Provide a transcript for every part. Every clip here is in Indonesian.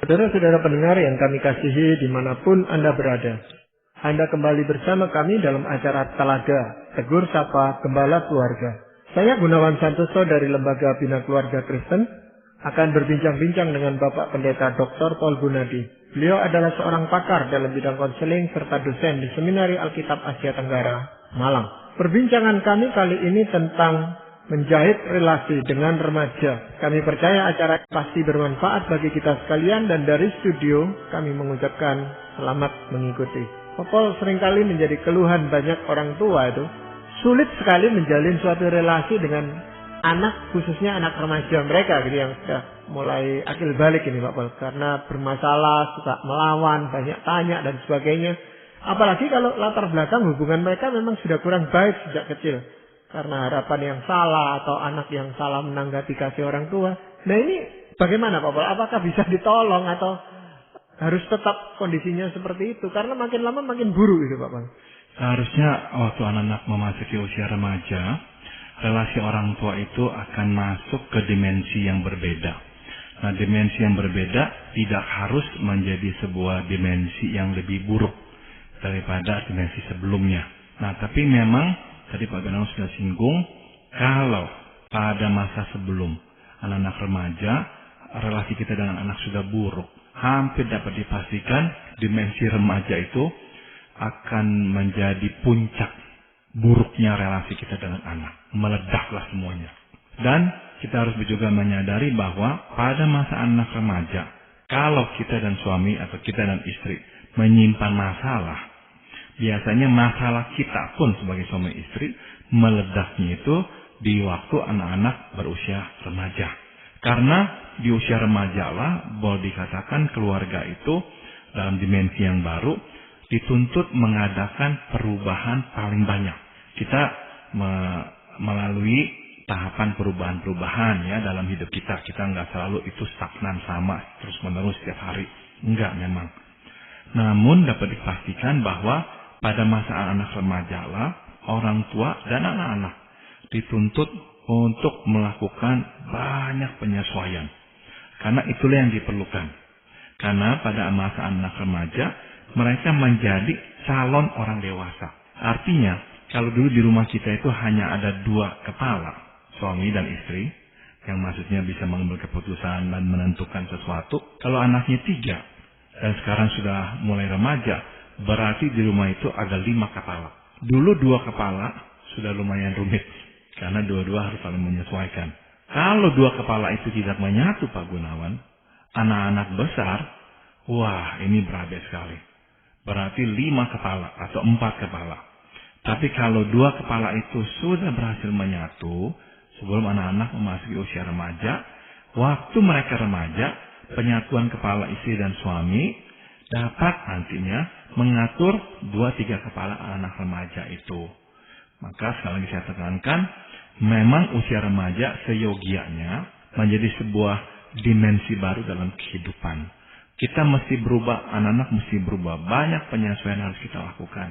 Saudara-saudara pendengar yang kami kasihi dimanapun Anda berada. Anda kembali bersama kami dalam acara Telaga, Tegur Sapa Gembala Keluarga. Saya Gunawan Santoso dari Lembaga Bina Keluarga Kristen akan berbincang-bincang dengan Bapak Pendeta Dr. Paul Gunadi. Beliau adalah seorang pakar dalam bidang konseling serta dosen di Seminari Alkitab Asia Tenggara, Malang. Perbincangan kami kali ini tentang menjahit relasi dengan remaja. Kami percaya acara pasti bermanfaat bagi kita sekalian dan dari studio kami mengucapkan selamat mengikuti. Popol seringkali menjadi keluhan banyak orang tua itu. Sulit sekali menjalin suatu relasi dengan anak, khususnya anak remaja mereka gitu yang sudah mulai akil balik ini Pak Pol. Karena bermasalah, suka melawan, banyak tanya dan sebagainya. Apalagi kalau latar belakang hubungan mereka memang sudah kurang baik sejak kecil. Karena harapan yang salah atau anak yang salah menanggapi kasih orang tua. Nah ini bagaimana Pak Pol? Apakah bisa ditolong atau harus tetap kondisinya seperti itu? Karena makin lama makin buruk itu Pak Pol. Seharusnya waktu anak-anak memasuki usia remaja, relasi orang tua itu akan masuk ke dimensi yang berbeda. Nah, dimensi yang berbeda tidak harus menjadi sebuah dimensi yang lebih buruk daripada dimensi sebelumnya. Nah, tapi memang tadi Pak Gunawan sudah singgung, kalau pada masa sebelum anak-anak remaja, relasi kita dengan anak sudah buruk, hampir dapat dipastikan dimensi remaja itu akan menjadi puncak buruknya relasi kita dengan anak. Meledaklah semuanya. Dan kita harus juga menyadari bahwa pada masa anak remaja, kalau kita dan suami atau kita dan istri menyimpan masalah, biasanya masalah kita pun sebagai suami istri meledaknya itu di waktu anak-anak berusia remaja. Karena di usia remaja lah boleh dikatakan keluarga itu dalam dimensi yang baru dituntut mengadakan perubahan paling banyak. Kita melalui tahapan perubahan-perubahan ya dalam hidup kita. Kita nggak selalu itu stagnan sama terus-menerus setiap hari. Enggak memang. Namun dapat dipastikan bahwa pada masa anak remaja lah, orang tua dan anak-anak dituntut untuk melakukan banyak penyesuaian. Karena itulah yang diperlukan. Karena pada masa anak remaja, mereka menjadi calon orang dewasa. Artinya, kalau dulu di rumah kita itu hanya ada dua kepala, suami dan istri, yang maksudnya bisa mengambil keputusan dan menentukan sesuatu. Kalau anaknya tiga, dan sekarang sudah mulai remaja, berarti di rumah itu ada 5 kepala. Dulu 2 kepala sudah lumayan rumit. Karena dua-dua harus saling menyesuaikan. Kalau 2 kepala itu tidak menyatu Pak Gunawan, anak-anak besar, wah ini berabe sekali. Berarti 5 kepala atau 4 kepala. Tapi kalau 2 kepala itu sudah berhasil menyatu, sebelum anak-anak memasuki usia remaja, waktu mereka remaja, penyatuan kepala istri dan suami dapat nantinya mengatur 2-3 kepala anak remaja itu. Maka sekali lagi saya tekankan, memang usia remaja seyogianya menjadi sebuah dimensi baru dalam kehidupan. Kita mesti berubah, anak-anak mesti berubah. Banyak penyesuaian harus kita lakukan.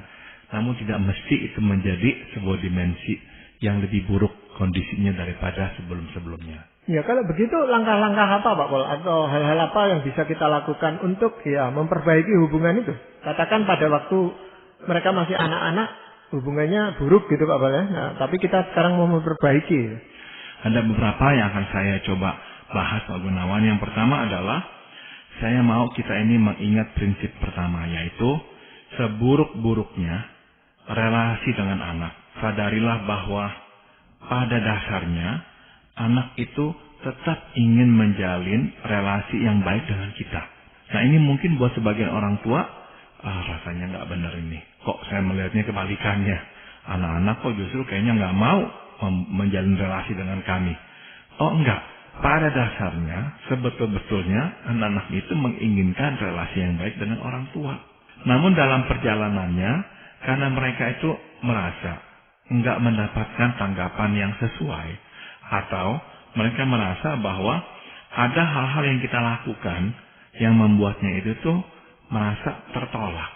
Namun tidak mesti itu menjadi sebuah dimensi yang lebih buruk kondisinya daripada sebelum-sebelumnya. Ya kalau begitu langkah-langkah apa Pak Pol? Atau hal-hal apa yang bisa kita lakukan untuk memperbaiki hubungan itu? Katakan pada waktu mereka masih anak-anak, hubungannya buruk gitu Pak Pol ya. Nah, tapi kita sekarang mau memperbaiki. Ada beberapa yang akan saya coba bahas Pak Gunawan. Yang pertama adalah saya mau kita ini mengingat prinsip pertama, yaitu seburuk-buruknya relasi dengan anak. Sadarilah bahwa pada dasarnya anak itu tetap ingin menjalin relasi yang baik dengan kita. Nah ini mungkin buat sebagian orang tua, rasanya nggak benar ini. Kok saya melihatnya kebalikannya. Anak-anak kok justru kayaknya nggak mau menjalin relasi dengan kami. Oh enggak. Pada dasarnya, sebetul-betulnya anak-anak itu menginginkan relasi yang baik dengan orang tua. Namun dalam perjalanannya, karena mereka itu merasa enggak mendapatkan tanggapan yang sesuai, atau mereka merasa bahwa ada hal-hal yang kita lakukan yang membuatnya itu tuh merasa tertolak.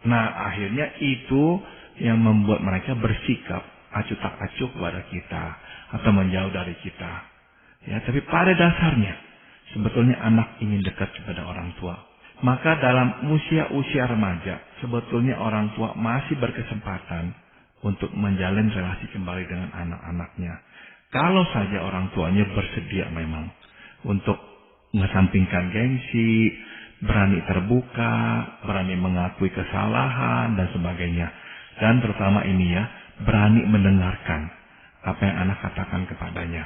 Nah, akhirnya itu yang membuat mereka bersikap acuh tak acuh kepada kita atau menjauh dari kita. Ya, tapi pada dasarnya sebetulnya anak ingin dekat kepada orang tua. Maka dalam usia-usia remaja, sebetulnya orang tua masih berkesempatan untuk menjalin relasi kembali dengan anak-anaknya. Kalau saja orang tuanya bersedia memang untuk mengesampingkan gengsi, berani terbuka, berani mengakui kesalahan, dan sebagainya. Dan terutama ini ya, berani mendengarkan apa yang anak katakan kepadanya.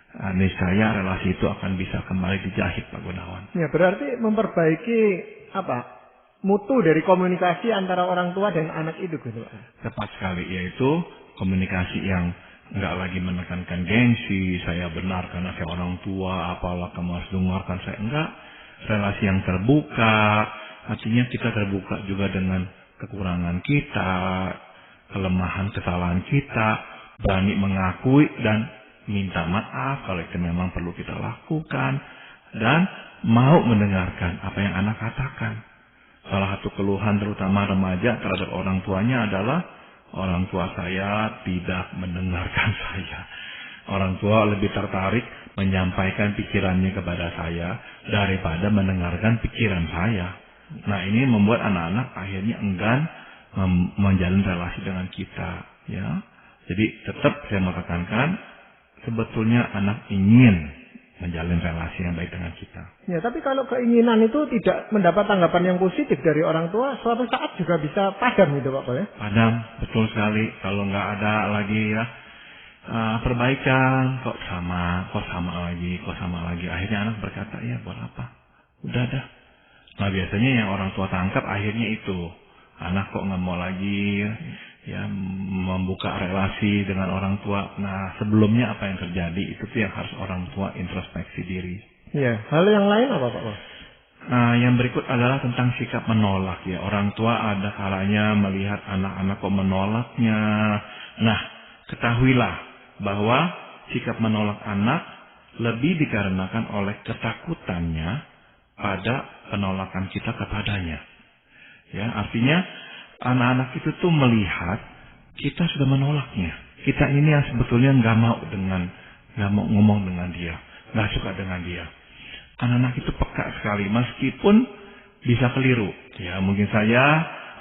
Niscaya relasi itu akan bisa kembali dijahit, Pak Gunawan. Ya, berarti memperbaiki mutu dari komunikasi antara orang tua dan anak itu gitu, Pak. Tepat sekali, yaitu komunikasi yang nggak lagi menekankan gengsi, saya benar karena saya orang tua, apalah kamu harus dengarkan saya. Enggak, relasi yang terbuka, artinya kita terbuka juga dengan kekurangan kita, kelemahan, kesalahan kita, berani mengakui dan minta maaf kalau itu memang perlu kita lakukan, dan mau mendengarkan apa yang anak katakan. Salah satu keluhan terutama remaja terhadap orang tuanya adalah orang tua saya tidak mendengarkan saya. Orang tua lebih tertarik menyampaikan pikirannya kepada saya daripada mendengarkan pikiran saya. Nah, ini membuat anak-anak akhirnya enggan menjalin relasi dengan kita, ya. Jadi tetap saya mau tekankan, sebetulnya anak ingin menjalin relasi yang baik dengan kita. Ya, tapi kalau keinginan itu tidak mendapat tanggapan yang positif dari orang tua, suatu saat juga bisa padam gitu, Pak. Ya? Padam, betul sekali. Kalau nggak ada lagi ya perbaikan, kok sama lagi. Akhirnya anak berkata, ya buat apa? Udah dah. Nah, biasanya yang orang tua tangkap akhirnya itu. Anak kok nggak mau lagi ya membuka relasi dengan orang tua. Nah, sebelumnya apa yang terjadi itu tuh yang harus orang tua introspeksi diri. Iya, hal yang lain apa, Pak? Nah, yang berikut adalah tentang sikap menolak ya. Orang tua ada kalanya melihat anak-anak kok menolaknya. Nah, ketahuilah bahwa sikap menolak anak lebih dikarenakan oleh ketakutannya pada penolakan kita kepadanya. Ya, artinya anak-anak itu tuh melihat kita sudah menolaknya. Kita ini yang sebetulnya nggak mau ngomong dengan dia, nggak suka dengan dia. Anak-anak itu peka sekali, meskipun bisa keliru. Ya, mungkin saja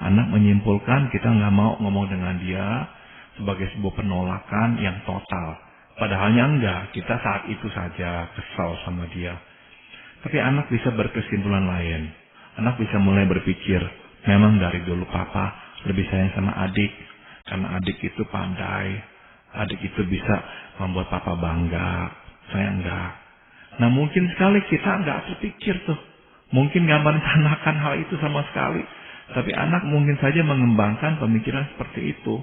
anak menyimpulkan kita nggak mau ngomong dengan dia sebagai sebuah penolakan yang total. Padahalnya enggak, kita saat itu saja kesal sama dia. Tapi anak bisa berkesimpulan lain. Anak bisa mulai berpikir, memang dari dulu papa lebih sayang sama adik, karena adik itu pandai, adik itu bisa membuat papa bangga, saya enggak. Nah, mungkin sekali kita enggak terpikir tuh, mungkin enggak merencanakan hal itu sama sekali, tapi anak mungkin saja mengembangkan pemikiran seperti itu.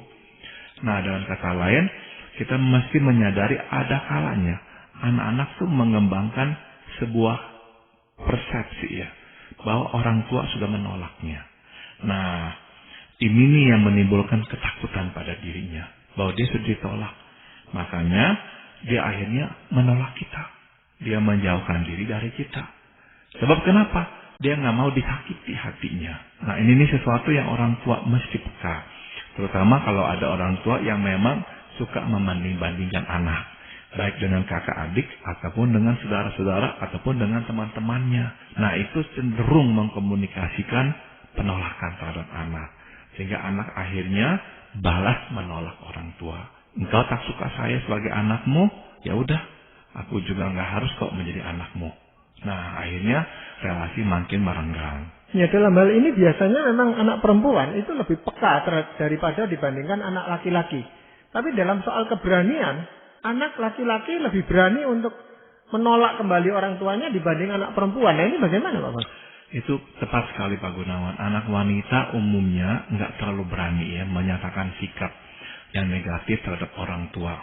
Nah, dengan kata lain, kita mesti menyadari ada kalanya anak-anak tuh mengembangkan sebuah persepsi ya, bahwa orang tua sudah menolaknya. Nah, ini nih yang menimbulkan ketakutan pada dirinya, bahwa dia sudah ditolak. Makanya dia akhirnya menolak kita. Dia menjauhkan diri dari kita. Sebab kenapa? Dia nggak mau disakiti hatinya. Nah, ini nih sesuatu yang orang tua mesti peka. Terutama kalau ada orang tua yang memang suka membanding-bandingkan anak. Baik dengan kakak adik, ataupun dengan saudara-saudara, ataupun dengan teman-temannya. Nah, itu cenderung mengkomunikasikan penolakan terhadap anak. Sehingga anak akhirnya balas menolak orang tua. Engkau tak suka saya sebagai anakmu, ya udah, aku juga nggak harus kok menjadi anakmu. Nah, akhirnya relasi makin merenggang. Ya, dalam hal ini biasanya memang anak perempuan itu lebih peka daripada dibandingkan anak laki-laki. Tapi dalam soal keberanian, anak laki-laki lebih berani untuk menolak kembali orang tuanya dibanding anak perempuan. Nah, ini bagaimana, Pak? Itu tepat sekali, Pak Gunawan. Anak wanita umumnya nggak terlalu berani ya menyatakan sikap yang negatif terhadap orang tua.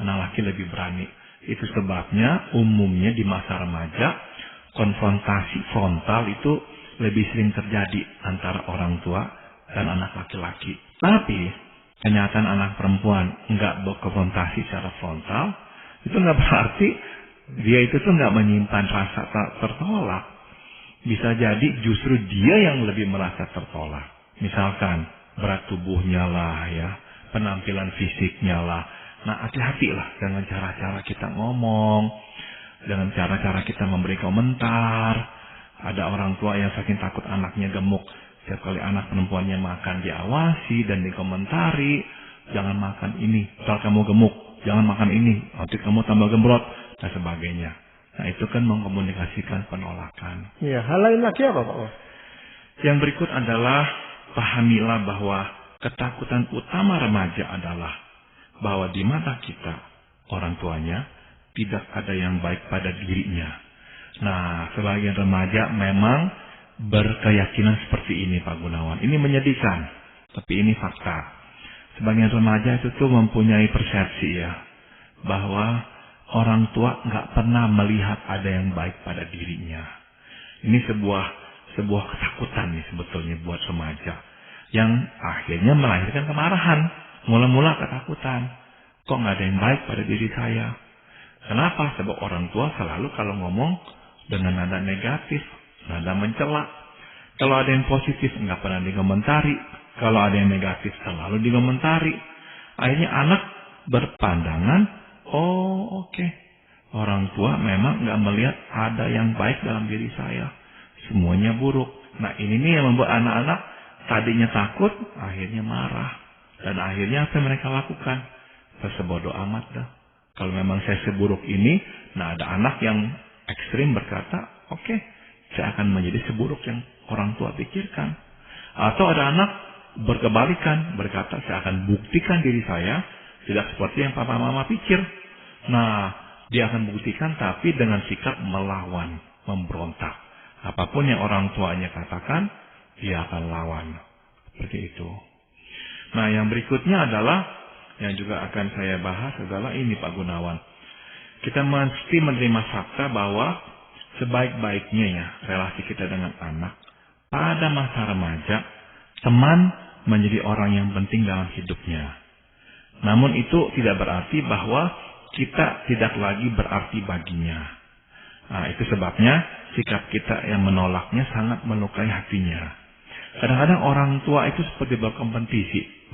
Anak laki lebih berani. Itu sebabnya umumnya di masa remaja konfrontasi frontal itu lebih sering terjadi antara orang tua dan anak laki-laki. Tapi kenyataan anak perempuan nggak berkonfrontasi secara frontal, itu nggak berarti dia itu tuh nggak menyimpan rasa tertolak. Bisa jadi justru dia yang lebih merasa tertolak. Misalkan berat tubuhnya lah ya, penampilan fisiknya lah. Nah, hati-hatilah dengan cara-cara kita ngomong, dengan cara-cara kita memberi komentar. Ada orang tua yang saking takut anaknya gemuk, setiap kali anak perempuannya makan diawasi dan dikomentari, jangan makan ini, ntar kamu gemuk, jangan makan ini, nanti kamu tambah gembrot, dan sebagainya. Nah itu kan mengkomunikasikan penolakan. Iya, hal lain lagi apa Pak? Yang berikut adalah pahamilah bahwa ketakutan utama remaja adalah bahwa di mata kita, orang tuanya, tidak ada yang baik pada dirinya. Nah, sebagian remaja memang berkeyakinan seperti ini Pak Gunawan. Ini menyedihkan, tapi ini fakta. Sebagian remaja itu tuh mempunyai persepsi ya, bahwa orang tua nggak pernah melihat ada yang baik pada dirinya. Ini sebuah ketakutan nih sebetulnya buat remaja, yang akhirnya melahirkan kemarahan. Mula-mula ketakutan, kok nggak ada yang baik pada diri saya. Kenapa? Sebab orang tua selalu kalau ngomong dengan nada negatif, nada mencela. Kalau ada yang positif nggak pernah dikomentari, kalau ada yang negatif selalu dikomentari. Akhirnya anak berpandangan, oh oke, orang tua memang nggak melihat ada yang baik dalam diri saya, semuanya buruk. Nah ini nih yang membuat anak-anak tadinya takut, akhirnya marah. Dan akhirnya apa yang mereka lakukan? Sebodoh amat dah. Kalau memang saya seburuk ini, nah ada anak yang ekstrim berkata, oke, saya akan menjadi seburuk yang orang tua pikirkan. Atau ada anak berkebalikan, berkata, saya akan buktikan diri saya tidak seperti yang papa mama pikir. Nah, dia akan buktikan tapi dengan sikap melawan, memberontak. Apapun yang orang tuanya katakan, dia akan lawan. Seperti itu. Nah, yang berikutnya adalah, yang juga akan saya bahas adalah ini Pak Gunawan. Kita mesti menerima fakta bahwa sebaik-baiknya ya relasi kita dengan anak, pada masa remaja, teman menjadi orang yang penting dalam hidupnya. Namun itu tidak berarti bahwa kita tidak lagi berarti baginya. Nah, itu sebabnya sikap kita yang menolaknya sangat melukai hatinya. Kadang-kadang orang tua itu seperti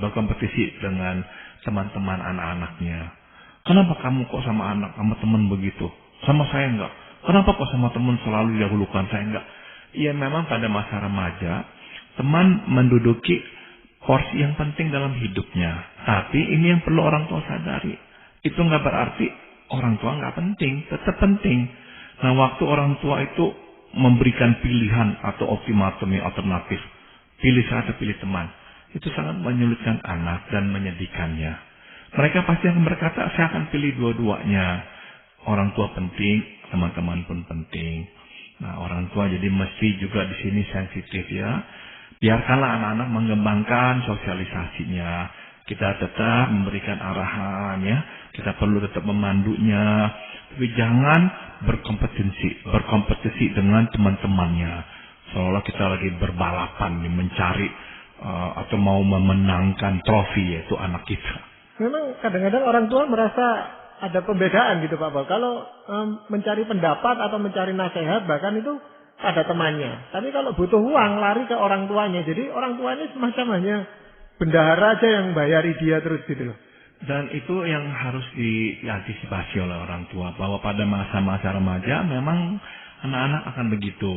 berkompetisi dengan teman-teman anak-anaknya. Kenapa kamu kok sama teman begitu? Sama saya enggak. Kenapa kok sama teman selalu didahulukan, saya enggak? Iya memang pada masa remaja, teman menduduki porsi yang penting dalam hidupnya. Tapi ini yang perlu orang tua sadari. Itu enggak berarti orang tua enggak penting, tetap penting. Nah waktu orang tua itu memberikan pilihan atau ultimatum yang alternatif, pilih saya atau pilih teman, itu sangat menyulitkan anak dan menyedihkannya. Mereka pasti akan berkata, saya akan pilih dua-duanya. Orang tua penting, teman-teman pun penting. Nah, orang tua jadi mesti juga di sini sensitif ya. Biarkanlah anak-anak mengembangkan sosialisasinya. Kita tetap memberikan arahan ya. Kita perlu tetap memandunya. Tapi jangan berkompetisi dengan teman-temannya. Seolah kita lagi berbalapan mencari atau mau memenangkan trofi yaitu anak kita. Memang kadang-kadang orang tua merasa ada pembedaan gitu Pak Bal. Kalau mencari pendapat atau mencari nasihat bahkan itu pada temannya. Tapi kalau butuh uang lari ke orang tuanya. Jadi orang tuanya semacam hanya bendahara aja yang bayari dia terus gitu loh. Dan itu yang harus diantisipasi oleh orang tua. Bahwa pada masa-masa remaja memang anak-anak akan begitu.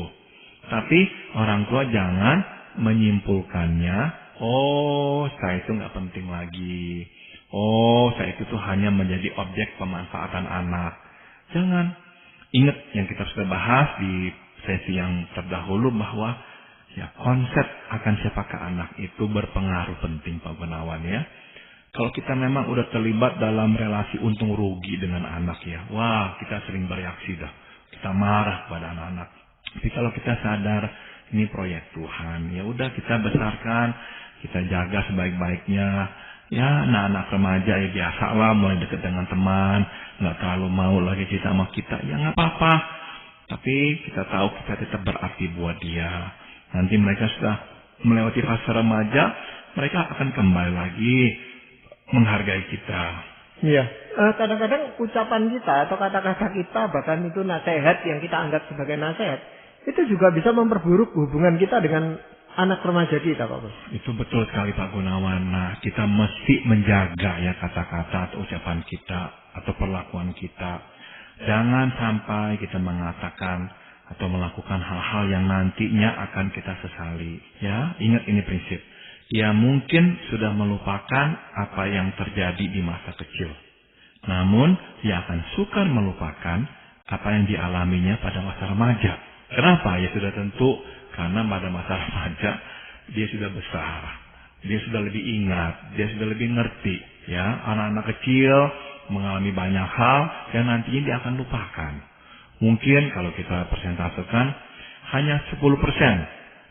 Tapi orang tua jangan menyimpulkannya, oh saya itu nggak penting lagi. Oh, saya itu tuh hanya menjadi objek pemanfaatan anak. Jangan. Ingat yang kita sudah bahas di sesi yang terdahulu bahwa ya konsep akan siapakah anak itu berpengaruh penting Pak Gunawan ya. Kalau kita memang udah terlibat dalam relasi untung rugi dengan anak ya, wah kita sering bereaksi dah. Kita marah pada anak-anak. Tapi kalau kita sadar ini proyek Tuhan, ya udah kita besarkan, kita jaga sebaik-baiknya. Ya, anak-anak remaja ya biasalah mulai dekat dengan teman, nggak terlalu mau lagi cerita sama kita, ya nggak apa-apa. Tapi kita tahu kita tetap berarti buat dia. Nanti mereka sudah melewati fase remaja, mereka akan kembali lagi menghargai kita. Iya, kadang-kadang ucapan kita atau kata-kata kita bahkan itu nasihat yang kita anggap sebagai nasihat, itu juga bisa memperburuk hubungan kita dengan anak remaja kita Pak Bos. Itu betul sekali Pak Gunawan. Nah, kita mesti menjaga ya kata-kata atau ucapan kita atau perlakuan kita. Jangan sampai kita mengatakan atau melakukan hal-hal yang nantinya akan kita sesali. Ya, ingat ini prinsip. Dia mungkin sudah melupakan apa yang terjadi di masa kecil. Namun, dia akan sukar melupakan apa yang dialaminya pada masa remaja. Kenapa? Ya sudah tentu karena pada masa remaja dia sudah besar. Dia sudah lebih ingat, dia sudah lebih ngerti. Ya, anak-anak kecil mengalami banyak hal yang nantinya dia akan lupakan. Mungkin kalau kita persentasekan hanya 10%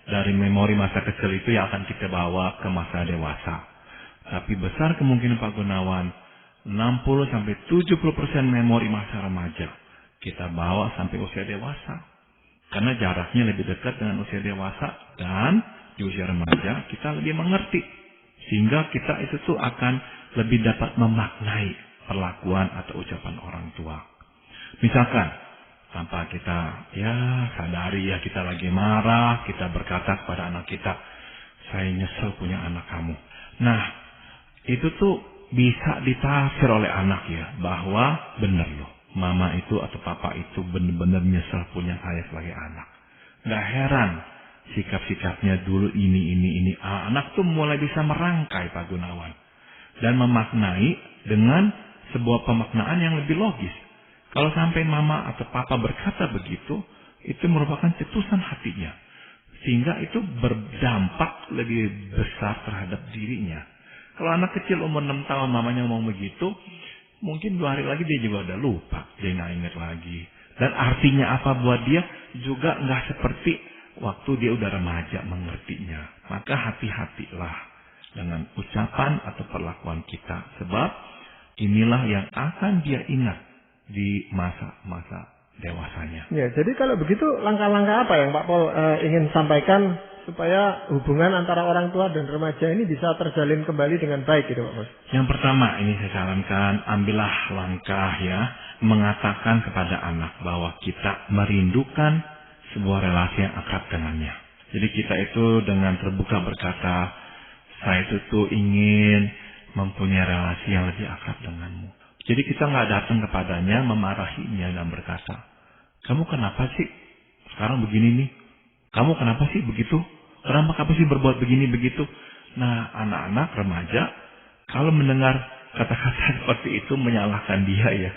dari memori masa kecil itu yang akan kita bawa ke masa dewasa. Tapi besar kemungkinan Pak Gunawan 60-70% memori masa remaja kita bawa sampai usia dewasa. Karena jaraknya lebih dekat dengan usia dewasa dan di usia remaja kita lebih mengerti. Sehingga kita itu tuh akan lebih dapat memaknai perlakuan atau ucapan orang tua. Misalkan tanpa kita sadari kita lagi marah, kita berkata kepada anak kita, saya nyesel punya anak kamu. Nah, itu tuh bisa ditafsir oleh anak ya, bahwa benar loh, mama itu atau papa itu benar-benar nyesel punya saya sebagai anak. Gak heran sikap-sikapnya dulu ini. Anak tuh mulai bisa merangkai Pak Gunawan dan memaknai dengan sebuah pemaknaan yang lebih logis. Kalau sampai mama atau papa berkata begitu, itu merupakan cetusan hatinya. Sehingga itu berdampak lebih besar terhadap dirinya. Kalau anak kecil umur 6 tahun mamanya ngomong begitu, mungkin 2 hari lagi dia juga udah lupa. Dia nggak ingat lagi. Dan artinya apa buat dia juga nggak seperti waktu dia udah remaja mengertinya. Maka hati-hatilah dengan ucapan atau perlakuan kita. Sebab inilah yang akan dia ingat di masa-masa dewasanya. Ya, jadi kalau begitu langkah-langkah apa yang Pak Pol ingin sampaikan supaya hubungan antara orang tua dan remaja ini bisa terjalin kembali dengan baik gitu Pak Pol? Yang pertama ini saya sarankan, ambillah langkah ya, mengatakan kepada anak bahwa kita merindukan sebuah relasi yang akrab dengannya. Jadi kita itu dengan terbuka berkata, saya itu tuh ingin mempunyai relasi yang lebih akrab denganmu. Jadi kita nggak datang kepadanya memarahinya dan berkata, kamu kenapa sih sekarang begini nih? Kamu kenapa sih begitu? Kenapa sih berbuat begini begitu? Nah, anak-anak remaja kalau mendengar kata-kata seperti itu menyalahkan dia ya,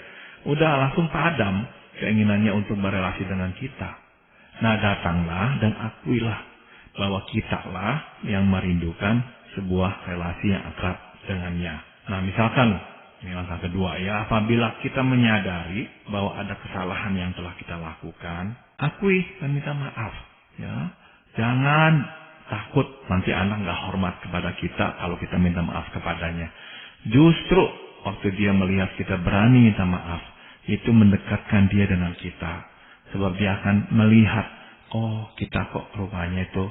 udah langsung padam keinginannya untuk berelasi dengan kita. Nah, datanglah dan akuilah bahwa kita lah yang merindukan sebuah relasi yang akrab dengannya. Nah, misalkan ini langkah kedua ya, apabila kita menyadari bahwa ada kesalahan yang telah kita lakukan, akui dan minta maaf. Ya, jangan takut nanti anak nggak hormat kepada kita kalau kita minta maaf kepadanya. Justru waktu dia melihat kita berani minta maaf, itu mendekatkan dia dengan kita. Sebab dia akan melihat, oh kita kok rupanya itu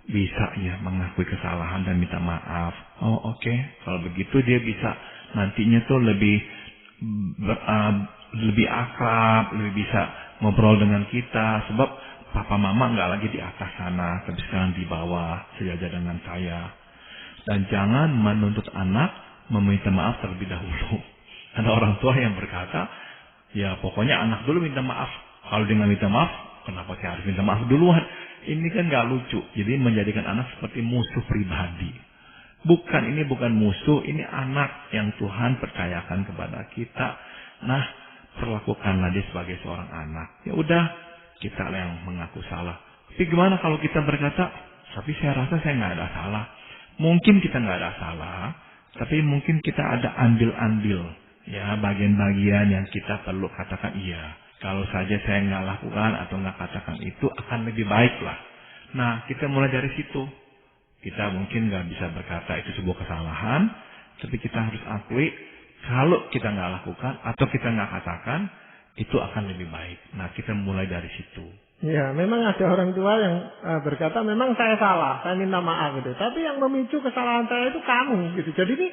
bisa ya mengakui kesalahan dan minta maaf. Oh oke. Kalau begitu dia bisa nantinya tuh lebih akrab, lebih bisa ngobrol dengan kita. Sebab papa mama nggak lagi di atas sana, tapi sekarang di bawah sejajar dengan saya. Dan jangan menuntut anak meminta maaf terlebih dahulu. Ada orang tua yang berkata, ya pokoknya anak dulu minta maaf. Kalau dia nggak minta maaf, kenapa saya harus minta maaf duluan? Ini kan nggak lucu. Jadi menjadikan anak seperti musuh pribadi. Ini bukan musuh, ini anak yang Tuhan percayakan kepada kita. Nah, perlakukanlah dia sebagai seorang anak. Ya udah, kita yang mengaku salah. Tapi gimana kalau kita berkata, tapi saya rasa saya nggak ada salah. Mungkin kita nggak ada salah, tapi mungkin kita ada ambil-ambil. Ya, bagian-bagian yang kita perlu katakan iya. Kalau saja saya nggak lakukan atau nggak katakan itu akan lebih baik lah. Nah, kita mulai dari situ. Kita mungkin nggak bisa berkata itu sebuah kesalahan, tapi kita harus akui kalau kita nggak lakukan atau kita nggak katakan, itu akan lebih baik. Nah, kita mulai dari situ. Ya, memang ada orang tua yang berkata, memang saya salah, saya minta maaf gitu. Tapi yang memicu kesalahan saya itu kamu gitu. Jadi ini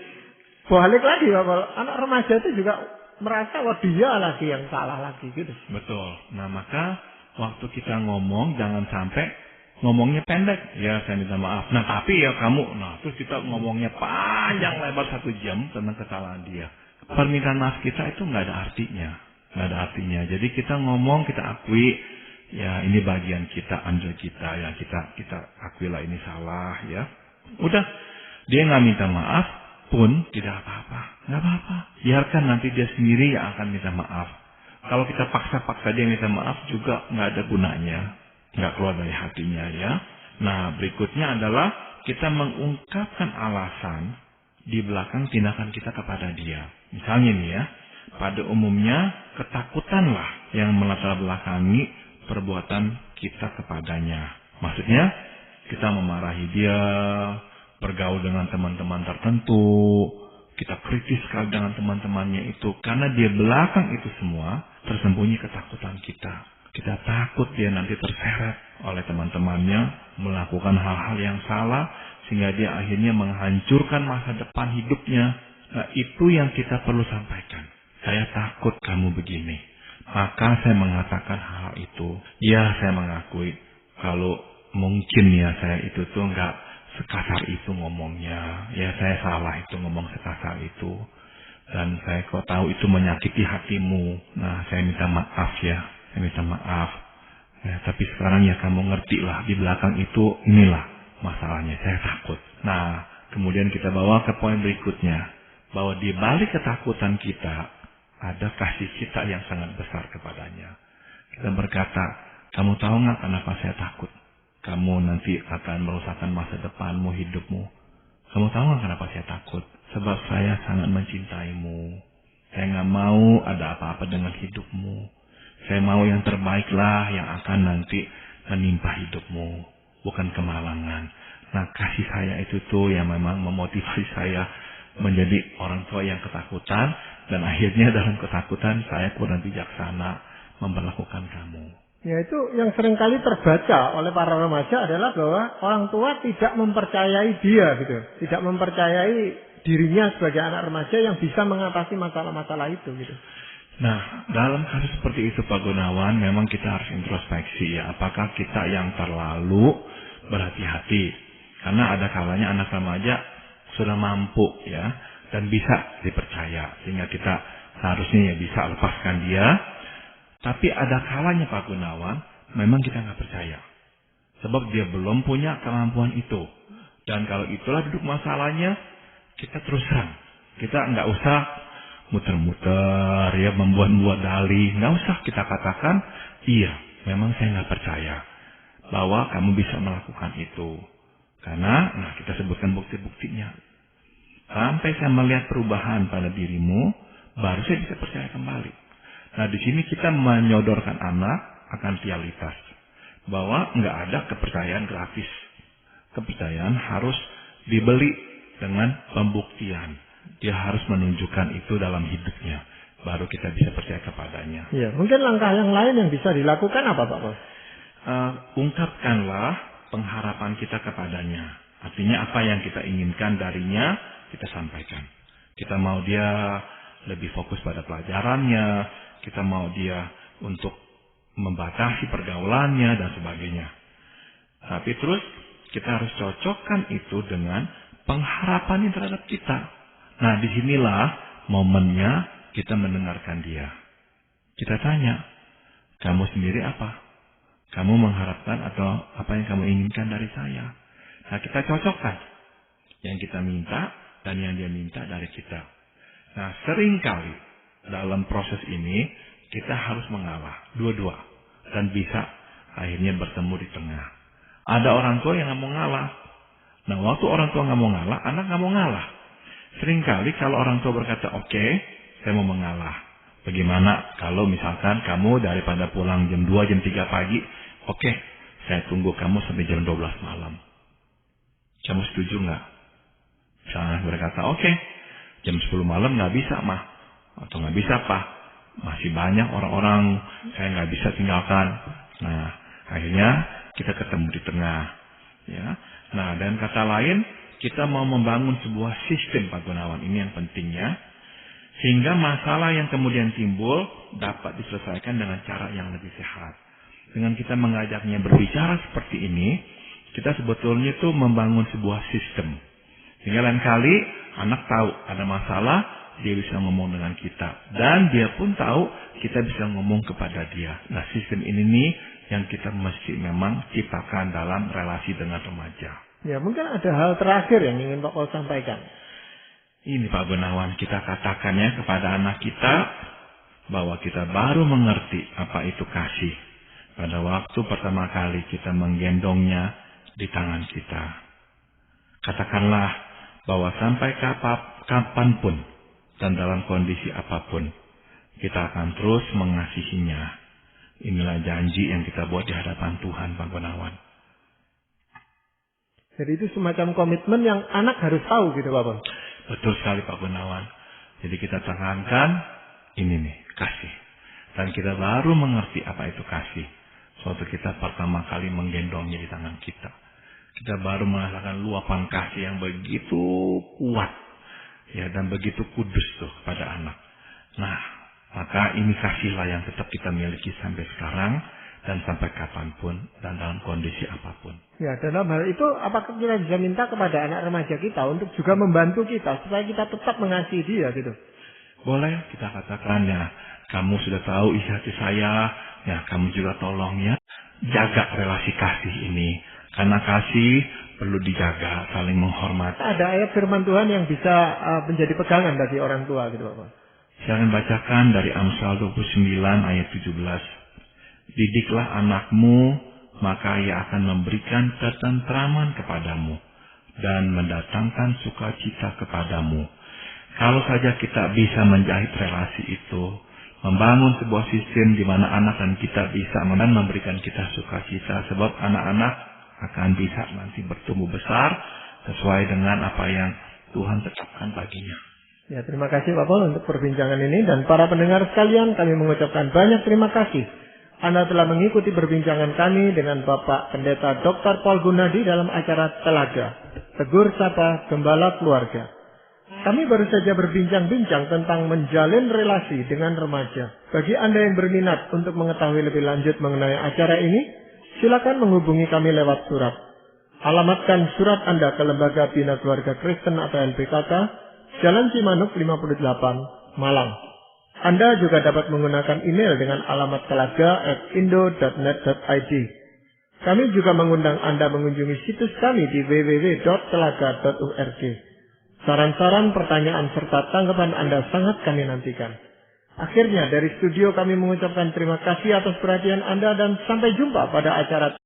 balik lagi ya, kalau anak remaja itu juga merasa wah dia lagi yang salah lagi gitu. Betul. Nah, maka waktu kita ngomong jangan sampai ngomongnya pendek, ya saya minta maaf. Nah tapi ya kamu, terus kita ngomongnya panjang lebar 1 jam tentang kesalahan dia. Permintaan maaf kita itu nggak ada artinya. nggak ada artinya. Jadi kita ngomong, kita akui, ya ini bagian kita, andil kita, ya kita akuilah ini salah, ya. Udah, dia nggak minta maaf pun tidak apa-apa, nggak apa-apa. Biarkan nanti dia sendiri yang akan minta maaf. Kalau kita paksa-paksa dia minta maaf juga nggak ada gunanya, nggak keluar dari hatinya, ya. Nah, berikutnya adalah kita mengungkapkan alasan di belakang tindakan kita kepada dia. Misalnya nih ya, pada umumnya ketakutanlah yang melatar belakangi perbuatan kita kepadanya. Maksudnya, kita memarahi dia, bergaul dengan teman-teman tertentu, kita kritis sekali dengan teman-temannya itu. Karena di belakang itu semua tersembunyi ketakutan kita. Kita takut dia nanti terseret oleh teman-temannya, melakukan hal-hal yang salah, sehingga dia akhirnya menghancurkan masa depan hidupnya. Nah, itu yang kita perlu sampaikan. Saya takut kamu begini. Maka saya mengatakan hal itu. Ya, saya mengakui kalau mungkin ya saya itu tuh nggak sekasar itu ngomongnya. Ya, saya salah itu ngomong sekasar itu. Dan saya kok tahu itu menyakiti hatimu. Nah, saya minta maaf ya. Saya minta maaf. Ya, tapi sekarang ya kamu ngerti lah. Di belakang itu inilah masalahnya. Saya takut. Nah, kemudian kita bawa ke poin berikutnya. Bahwa di balik ketakutan kita, ada kasih kita yang sangat besar kepadanya. Kita berkata, kamu tahu nggak kenapa saya takut? Kamu nanti akan merusakkan masa depanmu, hidupmu. Kamu tahu nggak kenapa saya takut? Sebab saya sangat mencintaimu. Saya nggak mau ada apa-apa dengan hidupmu. Saya mau yang terbaiklah yang akan nanti menimpa hidupmu. Bukan kemalangan. Nah, kasih saya itu tuh yang memang memotivasi saya menjadi orang tua yang ketakutan. Dan akhirnya dalam ketakutan saya kurang bijaksana memperlakukan kamu. Ya, itu yang seringkali terbaca oleh para remaja adalah bahwa orang tua tidak mempercayai dia gitu. Tidak mempercayai dirinya sebagai anak remaja yang bisa mengatasi masalah-masalah itu gitu. Nah, dalam kasus seperti itu Pak Gunawan, memang kita harus introspeksi ya. Apakah kita yang terlalu berhati-hati? Karena ada kalanya anak remaja sudah mampu ya, dan bisa dipercaya. Sehingga kita seharusnya ya bisa lepaskan dia. Tapi ada kalanya Pak Gunawan, memang kita nggak percaya. Sebab dia belum punya kemampuan itu. Dan kalau itulah duduk masalahnya, kita terus terang. Kita nggak usah muter-muter, ya membuat-buat dalih. Nggak usah kita katakan, iya, memang saya nggak percaya bahwa kamu bisa melakukan itu. Karena, nah kita sebutkan bukti-buktinya. Sampai saya melihat perubahan pada dirimu, baru saya bisa percaya kembali. Nah, di sini kita menyodorkan anak akan realitas. Bahwa nggak ada kepercayaan gratis. Kepercayaan harus dibeli dengan pembuktian. Dia harus menunjukkan itu dalam hidupnya. Baru kita bisa percaya kepadanya. Ya, mungkin langkah yang lain yang bisa dilakukan apa Pak Bos? Ungkapkanlah pengharapan kita kepadanya. Artinya apa yang kita inginkan darinya, kita sampaikan. Kita mau dia lebih fokus pada pelajarannya. Kita mau dia untuk membatasi pergaulannya dan sebagainya. Tapi terus kita harus cocokkan itu dengan pengharapan yang terhadap kita. Nah, disinilah momennya kita mendengarkan dia. Kita tanya, kamu sendiri apa? Kamu mengharapkan atau apa yang kamu inginkan dari saya? Nah, kita cocokkan yang kita minta dan yang dia minta dari kita. Nah, seringkali dalam proses ini kita harus mengalah dua-dua dan bisa akhirnya bertemu di tengah. Ada orang tua yang nggak mau ngalah. Nah, waktu orang tua nggak mau ngalah, anak nggak mau ngalah. Seringkali kalau orang tua berkata, oke, saya mau mengalah. Bagaimana kalau misalkan kamu daripada pulang jam 2, jam 3 pagi, oke, saya tunggu kamu sampai jam 12 malam. Kamu setuju nggak? Misalnya berkata, oke, jam 10 malam nggak bisa mah. Atau nggak bisa Pak. Masih banyak orang-orang saya nggak bisa tinggalkan. Nah, akhirnya kita ketemu di tengah. Ya. Nah, dan kata lain, kita mau membangun sebuah sistem Pak Gunawan. Ini yang pentingnya. Sehingga masalah yang kemudian timbul dapat diselesaikan dengan cara yang lebih sehat. Dengan kita mengajaknya berbicara seperti ini, kita sebetulnya itu membangun sebuah sistem. Sehingga lain kali anak tahu ada masalah, dia bisa ngomong dengan kita. Dan dia pun tahu kita bisa ngomong kepada dia. Nah, sistem ini nih yang kita mesti memang ciptakan dalam relasi dengan remaja. Ya, mungkin ada hal terakhir yang ingin Pak Paul sampaikan. Ini Pak Gunawan, kita katakan ya kepada anak kita bahwa kita baru mengerti apa itu kasih pada waktu pertama kali kita menggendongnya di tangan kita. Katakanlah bahwa sampai kapanpun dan dalam kondisi apapun, kita akan terus mengasihinya. Inilah janji yang kita buat di hadapan Tuhan, Pak Gunawan. Jadi itu semacam komitmen yang anak harus tahu gitu Pak Paul. Betul sekali Pak Gunawan. Jadi kita tekankan ini nih, kasih. Dan kita baru mengerti apa itu kasih. Suatu kita pertama kali menggendongnya di tangan kita. Kita baru merasakan luapan kasih yang begitu kuat. Ya, dan begitu kudus tuh pada anak. Nah, maka ini kasihlah yang tetap kita miliki sampai sekarang. Dan sampai kapanpun dan dalam kondisi apapun. Ya, dalam hal itu apakah kita bisa minta kepada anak remaja kita untuk juga membantu kita supaya kita tetap mengasihi dia gitu? Boleh kita katakan ya, kamu sudah tahu isi hati saya, ya kamu juga tolong ya, jaga relasi kasih ini. Karena kasih perlu dijaga, saling menghormati. Ada ayat firman Tuhan yang bisa menjadi pegangan bagi orang tua gitu Pak. Saya akan bacakan dari Amsal 29 ayat 17. Didiklah anakmu, maka ia akan memberikan ketentraman kepadamu dan mendatangkan sukacita kepadamu. Kalau saja kita bisa menjahit relasi itu, membangun sebuah sistem di mana anak dan kita bisa dan memberikan kita sukacita, sebab anak-anak akan bisa nanti bertumbuh besar sesuai dengan apa yang Tuhan tetapkan baginya. Ya, terima kasih Pak Paul untuk perbincangan ini, dan para pendengar sekalian, kami mengucapkan banyak terima kasih. Anda telah mengikuti perbincangan kami dengan Bapak Pendeta Dr. Paul Gunadi dalam acara Telaga, Tegur Sapa Gembala Keluarga. Kami baru saja berbincang-bincang tentang menjalin relasi dengan remaja. Bagi Anda yang berminat untuk mengetahui lebih lanjut mengenai acara ini, silakan menghubungi kami lewat surat. Alamatkan surat Anda ke Lembaga Bina Keluarga Kristen atau LBKK, Jalan Cimanuk 58, Malang. Anda juga dapat menggunakan email dengan alamat telaga@indo.net.id. Kami juga mengundang Anda mengunjungi situs kami di www.telaga.org. Saran-saran, pertanyaan, serta tanggapan Anda sangat kami nantikan. Akhirnya, dari studio kami mengucapkan terima kasih atas perhatian Anda dan sampai jumpa pada acara